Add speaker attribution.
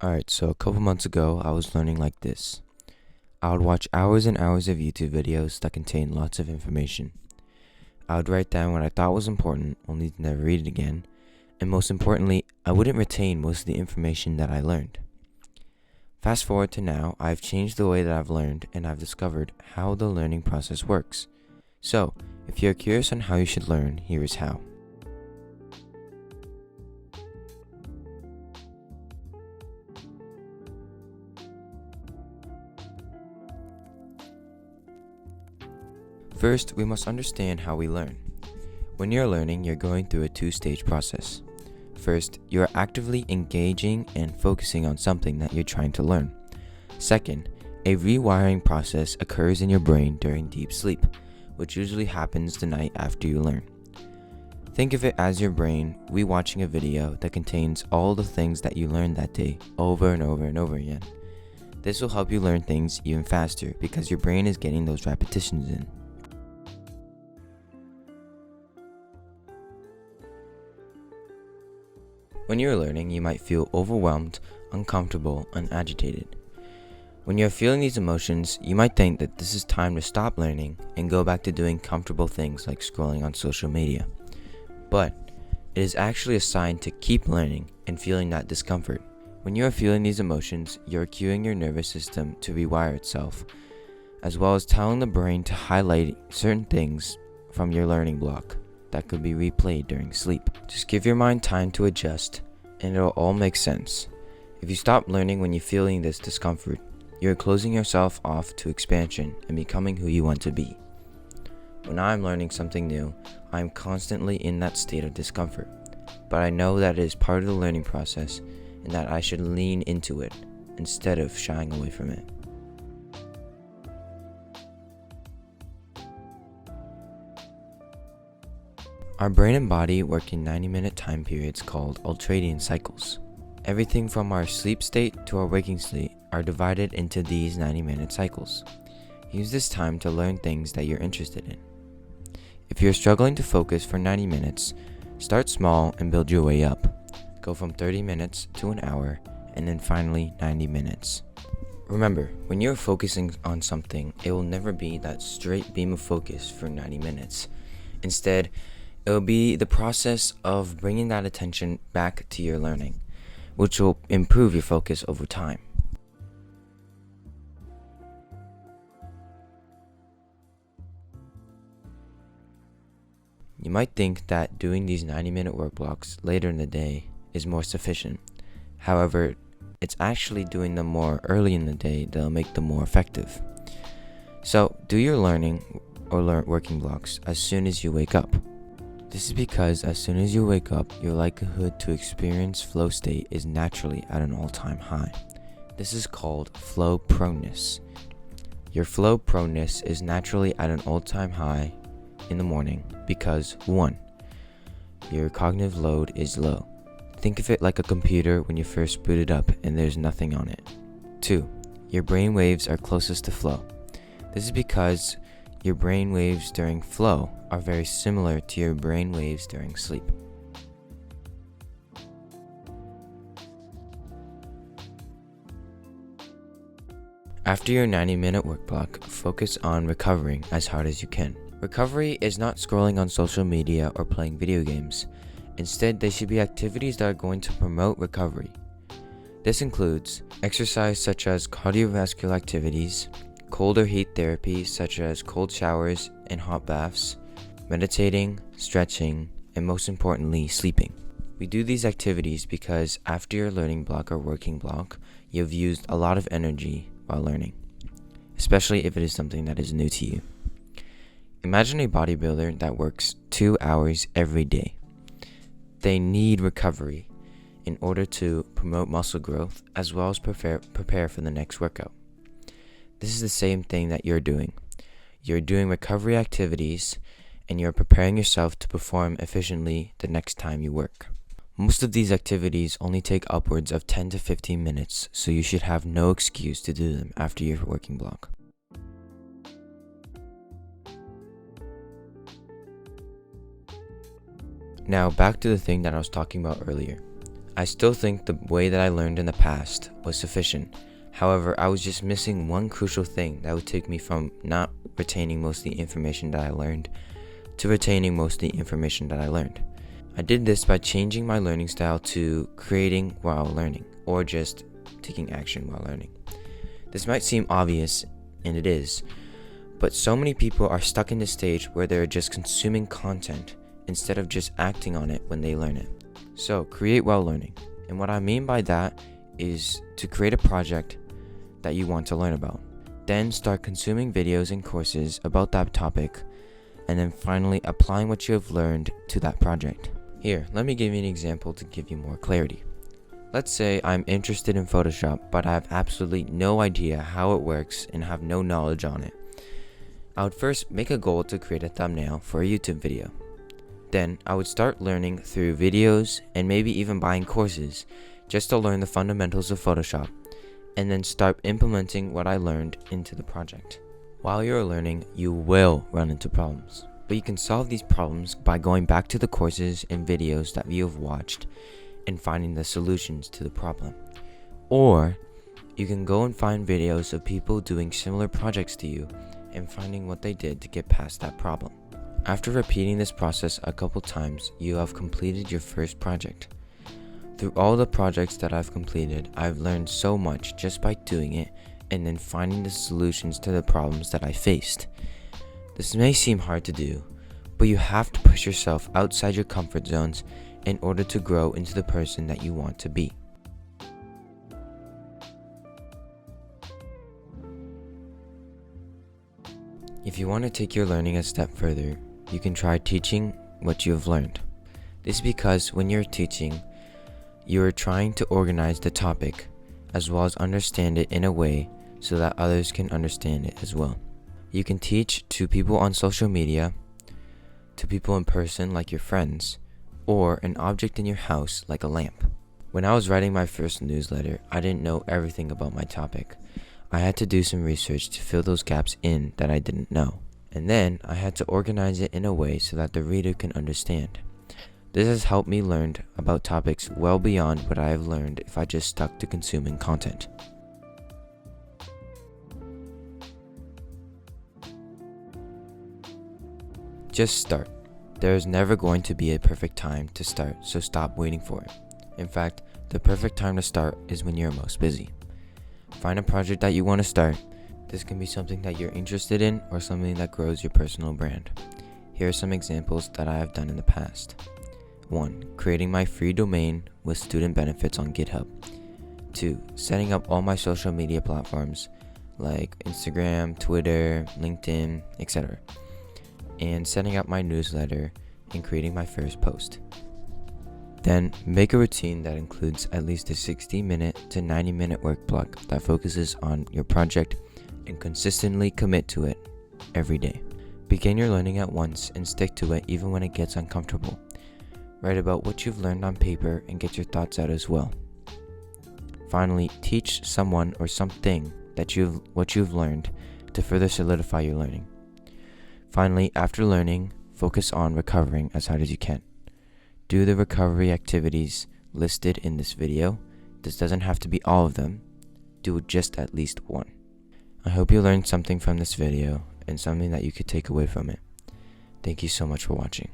Speaker 1: Alright, so a couple months ago, I was learning like this. I would watch hours and hours of YouTube videos that contained lots of information. I would write down what I thought was important, only to never read it again. And most importantly, I wouldn't retain most of the information that I learned. Fast forward to now, I've changed the way that I've learned and I've discovered how the learning process works. So, if you're curious on how you should learn, here is how. First, we must understand how we learn. When you're learning, you're going through a two-stage process. First, you're actively engaging and focusing on something that you're trying to learn. Second, a rewiring process occurs in your brain during deep sleep, which usually happens the night after you learn. Think of it as your brain rewatching a video that contains all the things that you learned that day over and over and over again. This will help you learn things even faster because your brain is getting those repetitions in. When you're learning, you might feel overwhelmed, uncomfortable, and agitated. When you're feeling these emotions, you might think that this is time to stop learning and go back to doing comfortable things like scrolling on social media. But it is actually a sign to keep learning and feeling that discomfort. When you are feeling these emotions, you're cueing your nervous system to rewire itself, as well as telling the brain to highlight certain things from your learning block that could be replayed during sleep. Just give your mind time to adjust and it'll all make sense. If you stop learning when you're feeling this discomfort, you're closing yourself off to expansion and becoming who you want to be. When I'm learning something new, I'm constantly in that state of discomfort, but I know that it is part of the learning process and that I should lean into it instead of shying away from it. Our brain and body work in 90-minute time periods called ultradian cycles. Everything from our sleep state to our waking state are divided into these 90-minute cycles. Use this time to learn things that you're interested in. If you're struggling to focus for 90 minutes, start small and build your way up. Go from 30 minutes to an hour, and then finally 90 minutes. Remember, when you're focusing on something, it will never be that straight beam of focus for 90 minutes. Instead, it will be the process of bringing that attention back to your learning, which will improve your focus over time. You might think that doing these 90-minute work blocks later in the day is more sufficient. However, it's actually doing them more early in the day that'll make them more effective. So, do your learning or working blocks as soon as you wake up. This is because as soon as you wake up, your likelihood to experience flow state is naturally at an all-time high. This is called flow proneness. Your flow proneness is naturally at an all-time high in the morning because 1. Your cognitive load is low. Think of it like a computer when you first boot it up and there's nothing on it. 2. Your brain waves are closest to flow. This is because your brain waves during flow are very similar to your brain waves during sleep. After your 90-minute work block, focus on recovering as hard as you can. Recovery is not scrolling on social media or playing video games. Instead, they should be activities that are going to promote recovery. This includes exercise such as cardiovascular activities, cold or heat therapy such as cold showers and hot baths, meditating, stretching, and most importantly, sleeping. We do these activities because after your learning block or working block, you've used a lot of energy while learning, especially if it is something that is new to you. Imagine a bodybuilder that works 2 hours every day. They need recovery in order to promote muscle growth as well as prepare for the next workout. This is the same thing that you're doing. You're doing recovery activities and you're preparing yourself to perform efficiently the next time you work. Most of these activities only take upwards of 10 to 15 minutes, so you should have no excuse to do them after your working block. Now back to the thing that I was talking about earlier. I still think the way that I learned in the past was sufficient. However, I was just missing one crucial thing that would take me from not retaining most of the information that I learned to retaining most of the information that I learned. I did this by changing my learning style to creating while learning, or just taking action while learning. This might seem obvious, and it is, but so many people are stuck in this stage where they're just consuming content instead of just acting on it when they learn it. So, create while learning. And what I mean by that is to create a project that you want to learn about. Then start consuming videos and courses about that topic, and then finally applying what you have learned to that project. Here, let me give you an example to give you more clarity. Let's say I'm interested in Photoshop, but I have absolutely no idea how it works and have no knowledge on it. I would first make a goal to create a thumbnail for a YouTube video. Then I would start learning through videos and maybe even buying courses just to learn the fundamentals of Photoshop, and then start implementing what I learned into the project. While you're learning, you will run into problems, but you can solve these problems by going back to the courses and videos that you have watched and finding the solutions to the problem. Or you can go and find videos of people doing similar projects to you and finding what they did to get past that problem. After repeating this process a couple times, you have completed your first project. Through all the projects that I've completed, I've learned so much just by doing it and then finding the solutions to the problems that I faced. This may seem hard to do, but you have to push yourself outside your comfort zones in order to grow into the person that you want to be. If you want to take your learning a step further, you can try teaching what you have learned. This is because when you're teaching, you are trying to organize the topic as well as understand it in a way so that others can understand it as well. You can teach to people on social media, to people in person like your friends, or an object in your house like a lamp. When I was writing my first newsletter, I didn't know everything about my topic. I had to do some research to fill those gaps in that I didn't know. And then I had to organize it in a way so that the reader can understand. This has helped me learn about topics well beyond what I have learned if I just stuck to consuming content. Just start. There is never going to be a perfect time to start, so stop waiting for it. In fact, the perfect time to start is when you're most busy. Find a project that you want to start. This can be something that you're interested in or something that grows your personal brand. Here are some examples that I have done in the past. 1. Creating my free domain with student benefits on GitHub. 2. Setting up all my social media platforms like Instagram, Twitter, LinkedIn, etc. And setting up my newsletter and creating my first post. Then make a routine that includes at least a 60-minute to 90-minute work block that focuses on your project and consistently commit to it every day. Begin your learning at once and stick to it even when it gets uncomfortable. Write about what you've learned on paper and get your thoughts out as well. Finally, teach someone or something what you've learned to further solidify your learning. Finally, after learning, focus on recovering as hard as you can. Do the recovery activities listed in this video. This doesn't have to be all of them. Do just at least one. I hope you learned something from this video and something that you could take away from it. Thank you so much for watching.